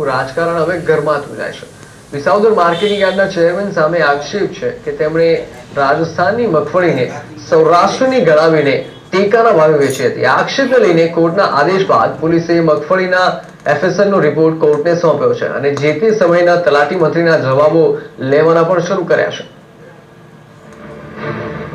રાજકારણ હવે ગરમાતું જાય છે। વિસાવદર માર્કેટિંગ યાર્ડના ચેરમેન સામે આક્ષેપ છે કે તેમણે રાજસ્થાનની મગફળીને સૌરાષ્ટ્રની ગણાવીને ટેકાના ભાવે વેચી હતી। આ આક્ષેપને લઈને કોર્ટના આદેશ બાદ પોલીસે મગફળીના FSL નો રિપોર્ટ કોર્ટને સોંપ્યો છે અને જે તે સમયના તલાટી મંત્રીના જવાબો લેવાના પણ શરૂ કર્યા છે।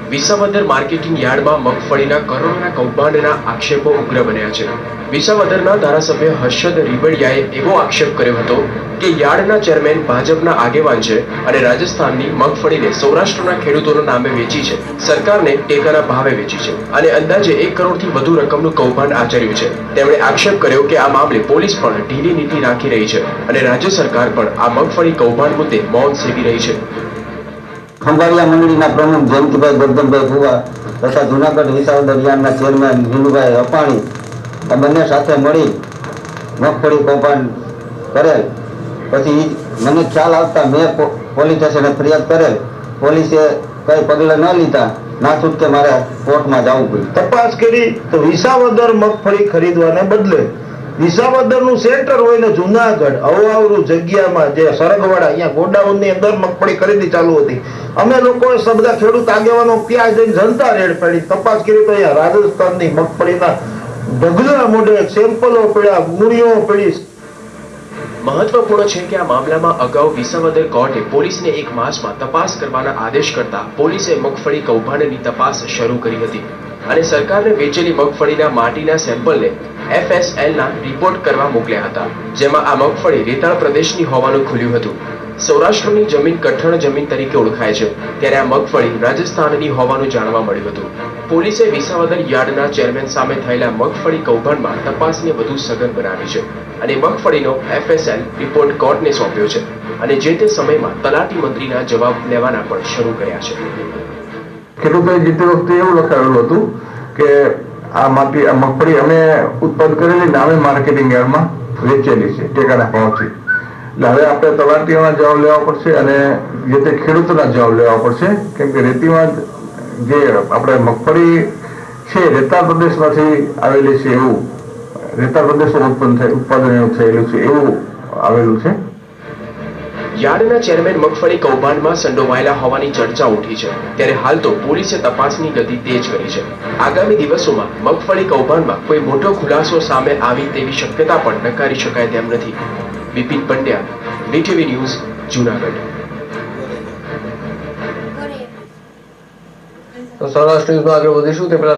વિસાવદર માર્કેટિંગ યાર્ડમાં મગફળીના કરોડોના કૌભાંડના આક્ષેપો ઉગ્ર બન્યા છે। વિસાવદરના ધારાસભ્ય હર્ષદ રીબડિયાએ એવો આક્ષેપ કર્યો હતો કે યાર્ડના ચેરમેન ભાજપના આગેવાન છે અને રાજસ્થાનની મગફળીને સૌરાષ્ટ્રના ખેડૂતોના નામે વેચી છે, સરકારને ટેકાના ભાવે વેચી છે અને અંદાજે 1 કરોડથી વધુ રકમનું કૌભાંડ આચર્યું છે। તેમણે આક્ષેપ કર્યો કે આ મામલે પોલીસ પણ ઢીલી નીતિ રાખી રહી છે અને રાજ્ય સરકાર પણ આ મગફળી કૌભાંડ મુદ્દે મૌન સેવી રહી છે। ખંભાળિયા મંડળીના પ્રમુખ જયંતિભાઈ ગોરધનભાઈ ફુવા તથા જૂનાગઢ વિસાવદર યાર્ડના ચેરમેન વિનુભાઈ અપાણી આ બંને સાથે મળી મગફળી કૌભાંડ કરેલ। પછી મને ખ્યાલ આવતા મેં પોલીસ સ્ટેશને ફરિયાદ કરેલ। પોલીસે કંઈ પગલાં ન લીધા, ના છૂટકે મારે કોર્ટમાં જવું પડ્યું। તપાસ કરી તો વિસાવદર મગફળી ખરીદવાને બદલે વિસાવદરનું સેન્ટર હોય ને જૂનાગઢ અવાવરું જગ્યામાં જે સરગવાડા અહીંયા ગોડાઉનની અંદર મગફળી ખરીદી ચાલુ હતી। અમે લોકોએ બધા ખેડૂત આગેવાનો ત્યાં જઈને જનતા રેડ પાડી તપાસ કરી તો અહીંયા રાજસ્થાનની મગફળીના ઢગલા મોઢે સેમ્પલો પડ્યા, ગુણીઓ પડી। મહત્વપૂર્ણ છે કે આ મામલામાં અગાઉ વિસાવદર કોર્ટે પોલીસને 1 માસમાં તપાસ કરવાના આદેશ કરતા પોલીસે મગફળી કૌભાંડની તપાસ શરૂ કરી હતી અને સરકારને વેચેલી મગફળીના માટીના સેમ્પલને FSLના રિપોર્ટ કરવા મોકલ્યા હતા, જેમાં આ મગફળી રેતાળ પ્રદેશની હોવાનું ખુલ્યું હતું। સૌરાષ્ટ્રની જમીન કઠણ જમીન તરીકે ઓળખાય છે, ત્યારે આ મગફળી રાજસ્થાનની હોવાનું જાણવા મળ્યું હતું। પોલીસે વિસાવદર યાર્ડના ચેરમેન સામે થયેલા મગફળી કૌભાંડમાં તપાસને વધુ સઘન બનાવી છે અને મગફળીનો FSL રિપોર્ટ કોર્ટને સોંપ્યો છે અને જે તે સમયમાં તલાટી મંત્રીના જવાબ લેવાના પણ શરૂ કર્યા છે। ખેડૂતોએ જે તે વખતે એવું લખાવેલું હતું કે આ મગફળી અમે ઉત્પાદન કરેલી ને અમે માર્કેટિંગ યાર્ડમાં વેચેલી છે ટેકાના ભાવથી। એટલે હવે આપણે તલાટીઓના જવાબ લેવા પડશે અને જે તે ખેડૂતોના જવાબ લેવા પડશે, કેમ કે રેતીમાં જે આપણે મગફળી છે રેતાળ પ્રદેશમાંથી આવેલી છે, એવું રેતાળ પ્રદેશમાં ઉત્પાદન એવું થયેલું છે એવું આવેલું છે। યાર્ડના ચેરમેન મગફળી કૌભાંડમાં સંડોવાયેલા હોવાની ચર્ચા ઉઠી છે, ત્યારે હાલ તો પોલીસે તપાસની ગતિ તેજ કરી છે। આગામી દિવસોમાં મગફળી કૌભાંડમાં કોઈ મોટો ખુલાસો સામે આવી તેવી શક્યતા પણ નકારી શકાય તેમ નથી। Bipin Pandya, VTV news, Junagadh. તો સૌરાષ્ટ્ર ન્યૂઝમાં આગળ વધીશું તે પહેલા